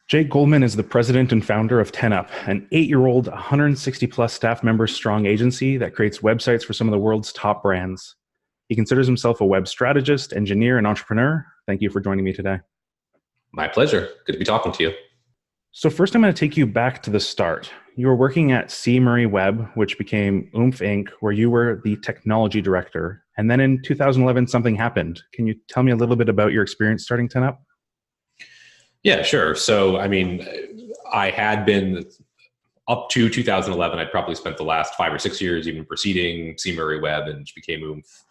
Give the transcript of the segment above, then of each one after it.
Jake Goldman is the president and founder of 10up, an 8-year-old, 160 plus staff members strong agency that creates websites for some of the world's top brands. He considers himself a web strategist, engineer, and entrepreneur. Thank you for joining me today. My pleasure. Good to be talking to you. So first, I'm going to take you back to the start. You were working at C. Murray Web, which became Oomph Inc., where you were the technology director. And then in 2011, something happened. Can you tell me a little bit about your experience starting 10up? Yeah, sure. So, I had been up to 2011. I'd probably spent the last 5 or 6 years, even preceding C. Murray Web and became Oomph,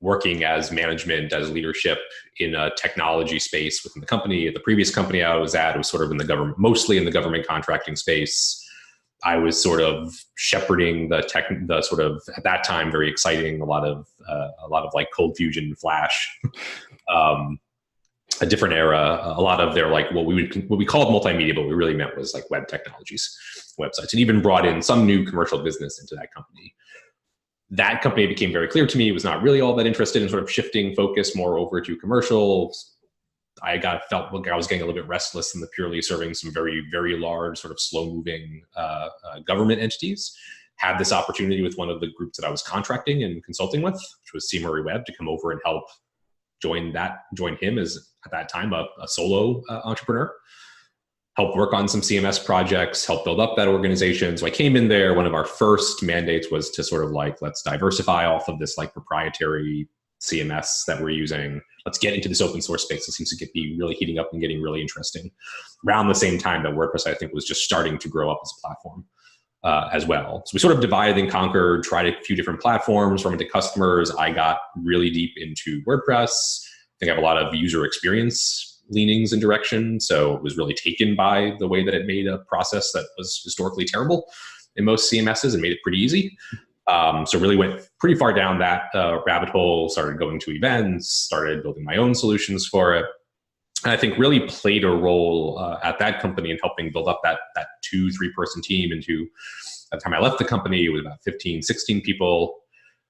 working as management, as leadership in a technology space within the company. The previous company I was at was sort of in the government, mostly in the government contracting space. I was sort of shepherding the sort of, at that time, very exciting, a lot of like Cold Fusion, Flash, a different era, a lot of their like what we called multimedia, but what we really meant was like web technologies, websites, and even brought in some new commercial business into that company. That company became very clear to me was not really all that interested in sort of shifting focus more over to commercials. Felt like I was getting a little bit restless in the purely serving some very, very large sort of slow moving government entities. Had this opportunity with one of the groups that I was contracting and consulting with, which was C. Murray Web, to come over and help join him as at that time a solo entrepreneur, help work on some CMS projects, help build up that organization. So I came in there. One of our first mandates was to sort of like, let's diversify off of this like proprietary CMS that we're using. Let's get into this open source space. It seems to be really heating up and getting really interesting. Around the same time that WordPress, I think, was just starting to grow up as a platform as well. So we sort of divided and conquered, tried a few different platforms, went into customers. I got really deep into WordPress. I think I have a lot of user experience leanings and direction. So it was really taken by the way that it made a process that was historically terrible in most CMSs and made it pretty easy. So really went pretty far down that rabbit hole, started going to events, started building my own solutions for it. And I think really played a role at that company in helping build up that 2-3 person team into, at the time I left the company, it was about 15, 16 people.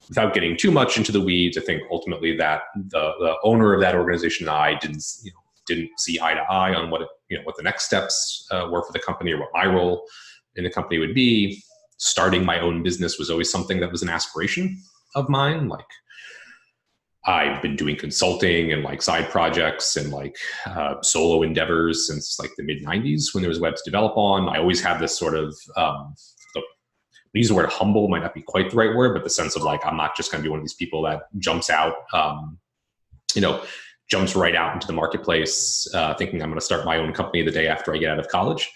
Without getting too much into the weeds, I think ultimately that the owner of that organization and I didn't see eye to eye on what the next steps were for the company or what my role in the company would be. Starting my own business was always something that was an aspiration of mine. Like I've been doing consulting and like side projects and like solo endeavors since like the mid 90s when there was web to develop on. I always had this sort of, use the word humble might not be quite the right word, but the sense of like, I'm not just going to be one of these people that jumps out, jumps right out into the marketplace, thinking I'm going to start my own company the day after I get out of college.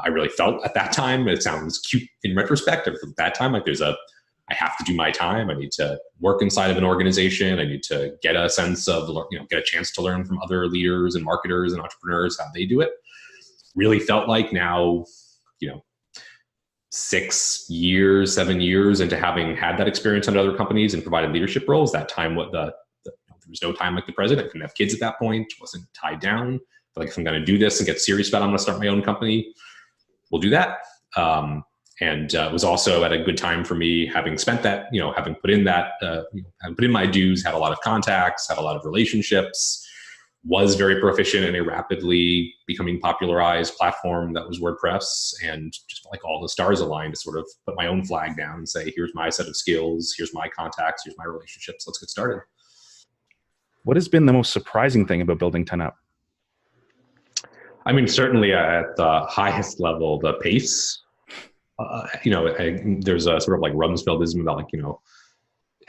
I really felt at that time, it sounds cute in retrospect, but at that time, like I have to do my time. I need to work inside of an organization. I need to get a sense of, get a chance to learn from other leaders and marketers and entrepreneurs, how they do it. Really felt like now, 6 years, 7 years into having had that experience under other companies and provided leadership roles, that time, there was no time like the president. I couldn't have kids at that point, wasn't tied down. But like if I'm going to do this and get serious about it, I'm going to start my own company. We'll do that. And it was also at a good time for me, having spent that, having put in that, having put in my dues, had a lot of contacts, had a lot of relationships, was very proficient in a rapidly becoming popularized platform that was WordPress, and just felt like all the stars aligned to sort of put my own flag down and say, here's my set of skills, here's my contacts, here's my relationships, let's get started. What has been the most surprising thing about building 10up? I mean, certainly at the highest level, the pace. There's a sort of like Rumsfeldism about like,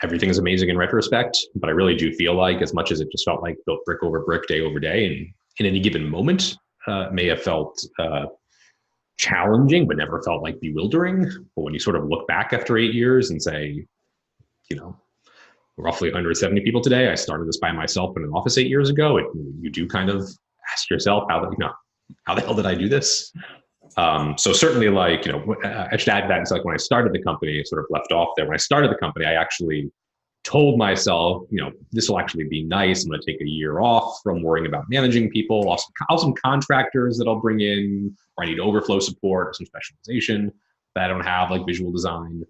everything is amazing in retrospect, but I really do feel like as much as it just felt like built brick over brick, day over day, and in any given moment may have felt challenging, but never felt like bewildering. But when you sort of look back after 8 years and say, roughly 170 people today, I started this by myself in an office 8 years ago, you do kind of ask yourself, how the hell did I do this? So certainly like, I should add that it's like when I started the company, sort of left off there. When I started the company, I actually told myself, this will actually be nice. I'm going to take a year off from worrying about managing people. I'll some contractors that I'll bring in, or I need overflow support or some specialization that I don't have, like visual design.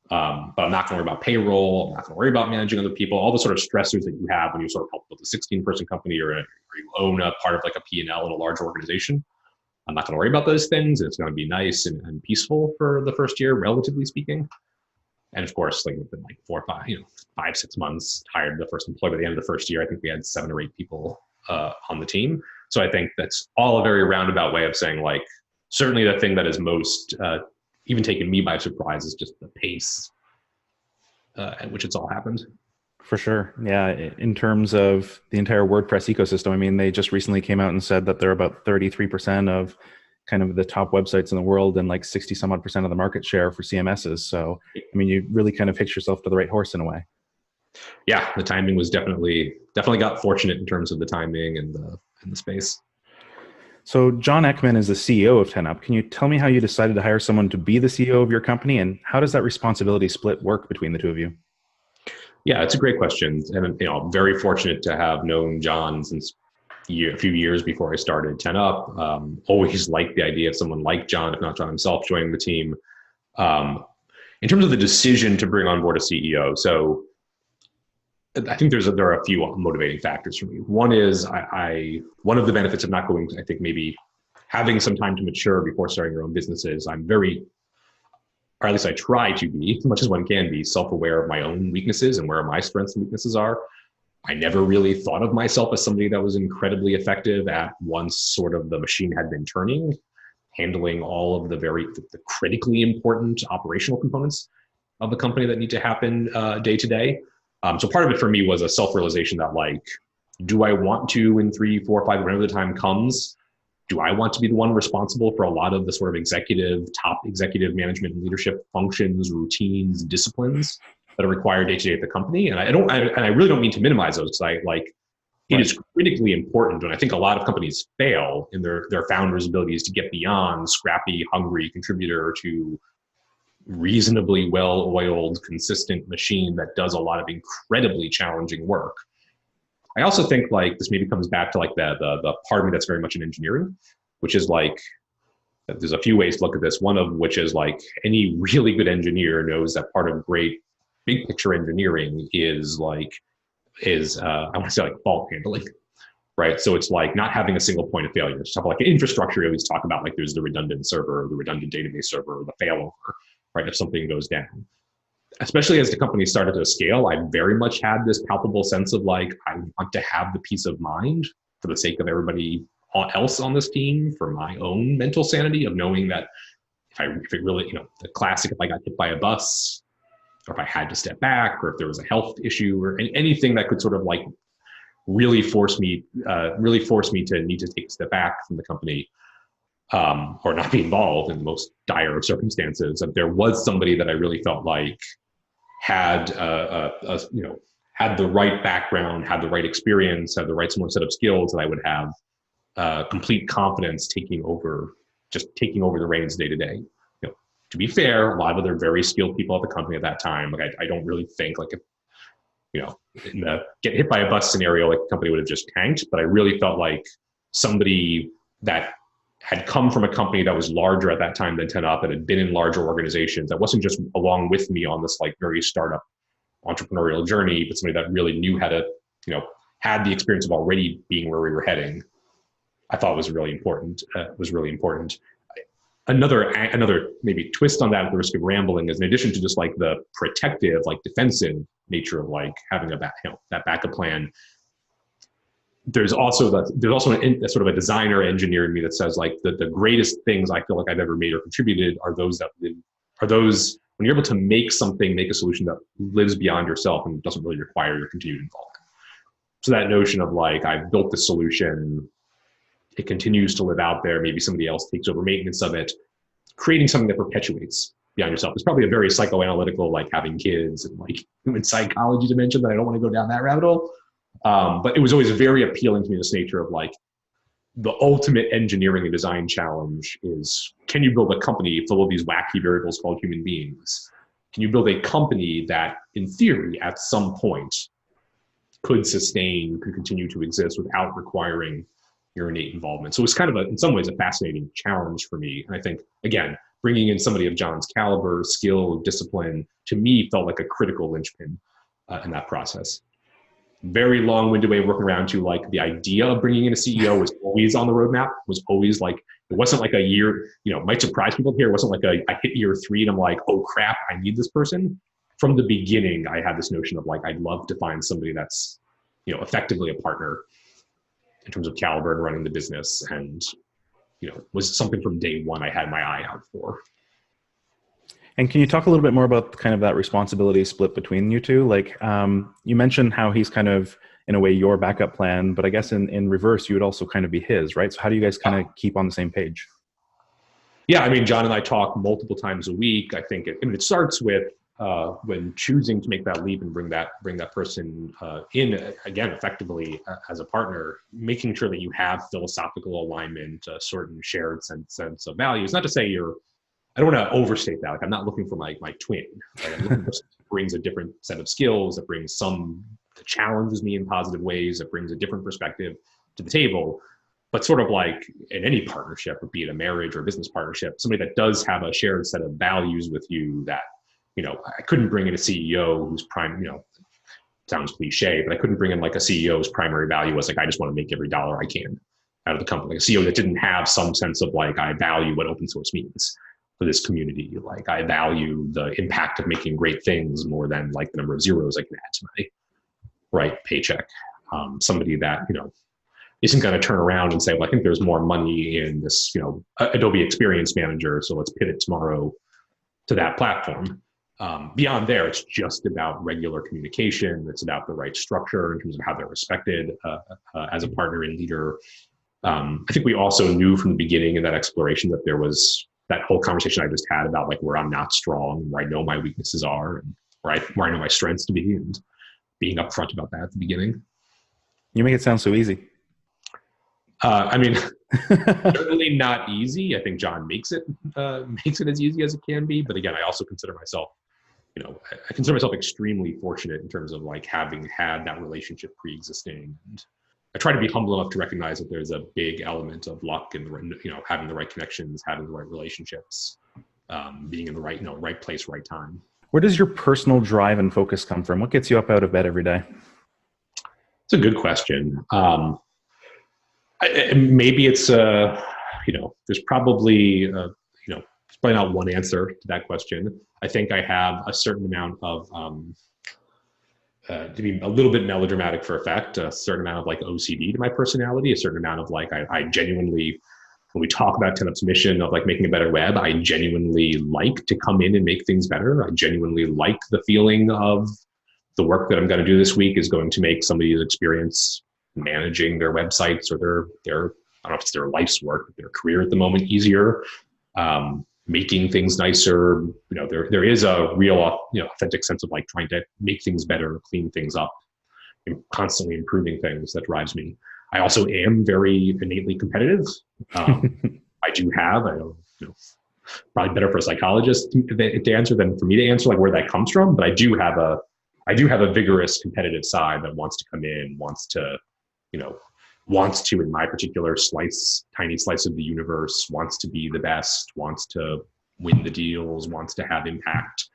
But I'm not going to worry about payroll. I'm not going to worry about managing other people, all the sort of stressors that you have when you sort of help build a 16-person company or you own a part of like a P&L in a large organization. I'm not going to worry about those things. It's going to be nice and peaceful for the first year, relatively speaking. And of course, like within like 5, 6 months, hired the first employee. By the end of the first year, I think we had 7 or 8 people on the team. So I think that's all a very roundabout way of saying, like, certainly the thing that is most even taken me by surprise is just the pace at which it's all happened. For sure. Yeah. In terms of the entire WordPress ecosystem, I mean, they just recently came out and said that they're about 33% of kind of the top websites in the world and like 60 some odd percent of the market share for CMSs. So, I mean, you really kind of hitched yourself to the right horse in a way. Yeah, the timing was definitely got fortunate in terms of the timing and the space. So John Ekman is the CEO of 10up. Can you tell me how you decided to hire someone to be the CEO of your company, and how does that responsibility split work between the two of you? Yeah, it's a great question. And I'm very fortunate to have known John since a few years before I started 10up. Always liked the idea of someone like John, if not John himself, joining the team. In terms of the decision to bring on board a CEO, so I think there are a few motivating factors for me. One is one of the benefits of not going to, I think maybe having some time to mature before starting your own businesses. I'm very, or at least I try to be, as much as one can be, self-aware of my own weaknesses and where my strengths and weaknesses are. I never really thought of myself as somebody that was incredibly effective at once sort of the machine had been turning, handling all of the the critically important operational components of the company that need to happen day to day. So part of it for me was a self-realization that, like, do I want to, in 3, 4, 5, whenever the time comes, do I want to be the one responsible for a lot of the sort of top executive management and leadership functions, routines, disciplines that are required day to day at the company? And I really don't mean to minimize those, because it is critically important. And I think a lot of companies fail in their founders' abilities to get beyond scrappy, hungry contributor to reasonably well-oiled, consistent machine that does a lot of incredibly challenging work. I also think, like, this maybe comes back to like the part of me that's very much in engineering, which is like, there's a few ways to look at this. One of which is, like, any really good engineer knows that part of great big picture engineering is I want to say, like, fault handling, right? So it's like not having a single point of failure. Stuff like infrastructure, you always talk about, like, there's the redundant server, the redundant database server, the failover, right? If something goes down. Especially as the company started to scale, I very much had this palpable sense of, like, I want to have the peace of mind for the sake of everybody else on this team, for my own mental sanity of knowing that if it really, the classic, if I got hit by a bus, or if I had to step back, or if there was a health issue, or anything that could sort of like really force me to need to take a step back from the company, or not be involved in the most dire of circumstances, that there was somebody that I really felt like had had the right background, had the right experience, had the right similar set of skills that I would have complete confidence taking over the reins day to day. To be fair, a lot of other very skilled people at the company at that time, like, I don't really think, like, if in the get hit by a bus scenario, like, the company would have just tanked. But I really felt like somebody that had come from a company that was larger at that time than 10up, that had been in larger organizations, that wasn't just along with me on this, like, very startup entrepreneurial journey, but somebody that really knew how to, had the experience of already being where we were heading, I thought was really important. Another maybe twist on that, at the risk of rambling, is in addition to just like the protective, like defensive nature of like having that backup plan, there's also a sort of a designer engineer in me that says, like, the greatest things I feel like I've ever made or contributed are those when you're able to make a solution that lives beyond yourself and doesn't really require your continued involvement. So that notion of, like, I've built the solution, it continues to live out there, maybe somebody else takes over maintenance of it, creating something that perpetuates beyond yourself. It's probably a very psychoanalytical, like having kids and like human psychology dimension that I don't want to go down that rabbit hole. But it was always very appealing to me, this nature of, like, the ultimate engineering and design challenge is, can you build a company full of these wacky variables called human beings? Can you build a company that, in theory, at some point could continue to exist without requiring your innate involvement? So it was kind of in some ways a fascinating challenge for me. And I think, again, bringing in somebody of John's caliber, skill, discipline, to me felt like a critical linchpin in that process. very long-winded way of working around to like the idea of bringing in a CEO was always on the roadmap, was always like, it wasn't like a year, might surprise people here. It wasn't like I hit year 3 and I'm like, oh crap, I need this person. From the beginning, I had this notion of like, I'd love to find somebody that's, effectively a partner in terms of caliber and running the business. And, was something from day one I had my eye out for. And can you talk a little bit more about kind of that responsibility split between you two? Like you mentioned how he's kind of, in a way, your backup plan, but I guess in reverse, you would also kind of be his, right? So how do you guys kind of keep on the same page? Yeah, I mean, John and I talk multiple times a week. I think it starts with when choosing to make that leap and bring that person in again effectively as a partner, making sure that you have philosophical alignment, a certain shared sense of values. Not to say I don't want to overstate that. Like, I'm not looking for my twin. Right? I'm looking for someone who brings a different set of skills, that brings that challenges me in positive ways, that brings a different perspective to the table. But sort of like in any partnership, be it a marriage or a business partnership, somebody that does have a shared set of values with you that, I couldn't bring in a CEO whose sounds cliche, but I couldn't bring in like a CEO whose primary value was like, I just want to make every dollar I can out of the company. Like a CEO that didn't have some sense of like, I value what open source means for this community. Like I value the impact of making great things more than like the number of zeros I can add to my paycheck. Somebody that, isn't going to turn around and say, well, I think there's more money in this, Adobe Experience Manager, so let's pivot tomorrow to that platform. Beyond there, it's just about regular communication. It's about the right structure in terms of how they're respected as a partner and leader. I think we also knew from the beginning in that exploration that there was that whole conversation I just had about like where I'm not strong, where I know my weaknesses are, and where I know my strengths to be, and being upfront about that at the beginning. You make it sound so easy. I mean, certainly not easy. I think John makes it as easy as it can be. But again, I also consider myself, I consider myself extremely fortunate in terms of like having had that relationship pre-existing. And I try to be humble enough to recognize that there's a big element of luck and having the right connections, having the right relationships, being in the right place, right time. Where does your personal drive and focus come from? What gets you up out of bed every day? It's a good question. Maybe it's there's probably there's probably not one answer to that question. I think I have a certain amount of to be a little bit melodramatic for effect, a certain amount of like OCD to my personality, a certain amount of like I genuinely, when we talk about 10up's mission of like making a better web, I genuinely like to come in and make things better. I genuinely like the feeling of the work that I'm going to do this week is going to make somebody's experience managing their websites or their I don't know if it's their life's work, but their career at the moment easier, making things nicer. There is a real authentic sense of like trying to make things better, clean things up, and constantly improving things that drives me. I also am very innately competitive. I do have, probably better for a psychologist to answer than for me to answer like where that comes from. But I do have a vigorous competitive side that wants to come in, wants to, in my particular tiny slice of the universe, wants to be the best, wants to win the deals, wants to have impact.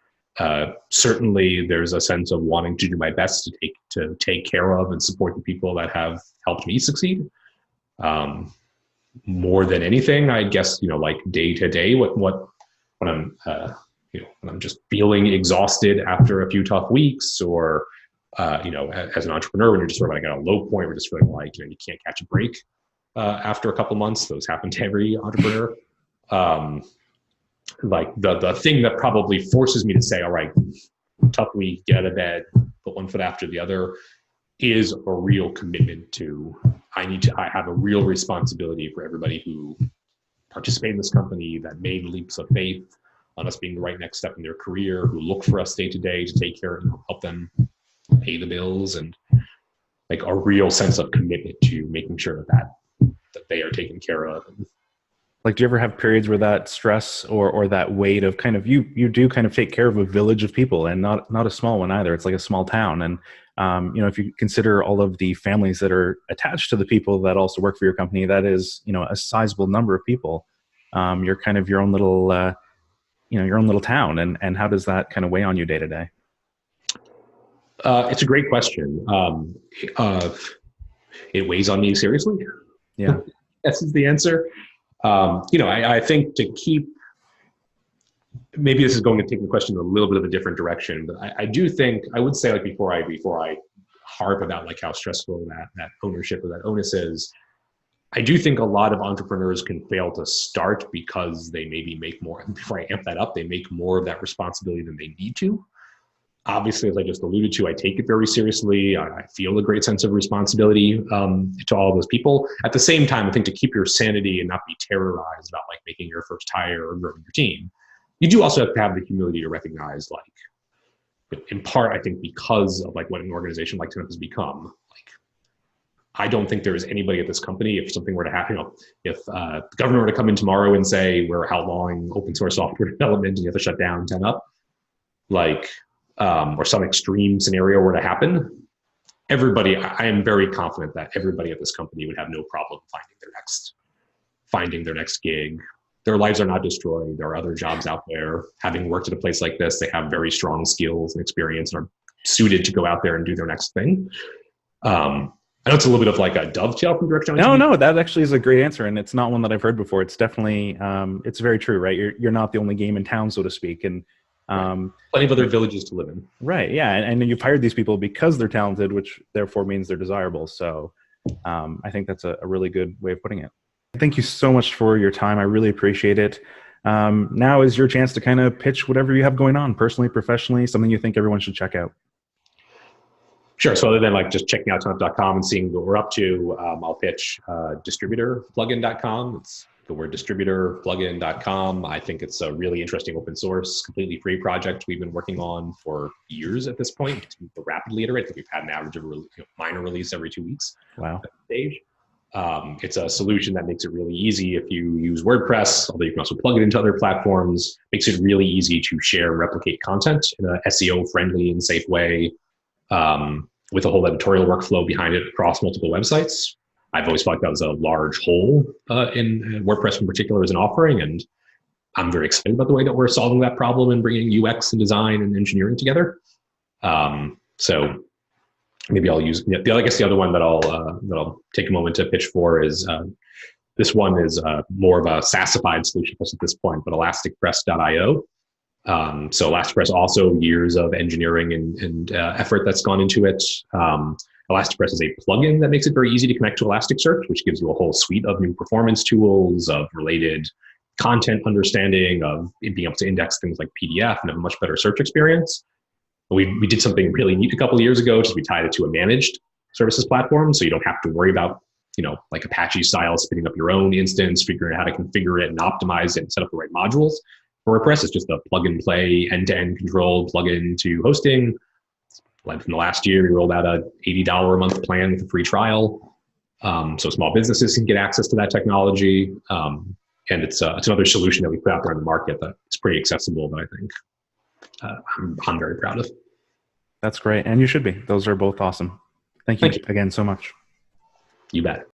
Certainly there's a sense of wanting to do my best to take care of and support the people that have helped me succeed. More than anything, I guess, like day to day, when I'm just feeling exhausted after a few tough weeks, or as an entrepreneur, when you're just sort of like at a low point, we're just feeling like you can't catch a break after a couple months. Those happen to every entrepreneur. Like the thing that probably forces me to say, all right, tough week, get out of bed, put one foot after the other, is a real commitment to I have a real responsibility for everybody who participated in this company, that made leaps of faith on us being the right next step in their career, who look for us day to day to take care and help them pay the bills, and like a real sense of commitment to making sure that they are taken care of. Like, do you ever have periods where that stress or that weight of kind of you do kind of take care of a village of people, and not a small one either. It's like a small town. And if you consider all of the families that are attached to the people that also work for your company, that is, a sizable number of people. You're kind of your own little town. And how does that kind of weigh on you day to day? It's a great question. Uh, it weighs on me seriously. Yeah. This is the answer. I think to keep, maybe this is going to take the question in a little bit of a different direction, but I do think, I would say, like, before I harp about like how stressful that ownership or that onus is, I do think a lot of entrepreneurs can fail to start because they maybe make more, before I amp that up, they make more of that responsibility than they need to. Obviously, as I just alluded to, I take it very seriously. I feel a great sense of responsibility to all of those people. At the same time, I think to keep your sanity and not be terrorized about like making your first hire or growing your team, you do also have to have the humility to recognize, like, in part, I think because of like what an organization like Tenth has become, like, I don't think there is anybody at this company, if something were to happen, if the governor were to come in tomorrow and say we're outlawing open source software development and you have to shut down 10 up, like, or some extreme scenario were to happen, I am very confident that everybody at this company would have no problem finding their next gig. Their lives are not destroyed. There are other jobs out there. Having worked at a place like this, they have very strong skills and experience and are suited to go out there and do their next thing. I know it's a little bit of like a dovetail from direction. No, that actually is a great answer, and it's not one that I've heard before. It's definitely, it's very true, right? You're not the only game in town, so to speak, and plenty of other villages to live in. Right, yeah, and you've hired these people because they're talented, which therefore means they're desirable. So I think that's a really good way of putting it. Thank you so much for your time. I really appreciate it. Now is your chance to kind of pitch whatever you have going on, personally, professionally, something you think everyone should check out. Sure. So other than like just checking out Tenth.com and seeing what we're up to, I'll pitch distributorplugin.com. It's the word distributorplugin.com. I think it's a really interesting open source, completely free project we've been working on for years at this point to rapidly iterate. I think we've had an average of a minor release every 2 weeks. Wow. At this stage. It's a solution that makes it really easy if you use WordPress, although you can also plug it into other platforms. Makes it really easy to share and replicate content in a SEO-friendly and safe way, with a whole editorial workflow behind it across multiple websites. I've always thought that was a large hole in WordPress in particular as an offering, and I'm very excited about the way that we're solving that problem and bringing UX and design and engineering together. So maybe I'll use, I guess the other one that I'll take a moment to pitch for is, this one is more of a SaaSified solution for us at this point, but elasticpress.io. So Elasticpress, also years of engineering and effort that's gone into it. Elasticpress is a plugin that makes it very easy to connect to Elasticsearch, which gives you a whole suite of new performance tools, of related content understanding, of being able to index things like PDF and have a much better search experience. We did something really neat a couple of years ago, just we tied it to a managed services platform, so you don't have to worry about, like Apache style, spinning up your own instance, figuring out how to configure it and optimize it and set up the right modules. For WordPress, it's just a plug and play, end-to-end control plugin to hosting. Like in the last year, we rolled out a $80 a month plan with a free trial, so small businesses can get access to that technology. And it's another solution that we put out there in the market that's pretty accessible that I think I'm very proud of. That's great, and you should be. Those are both awesome. Thank you again so much. You bet.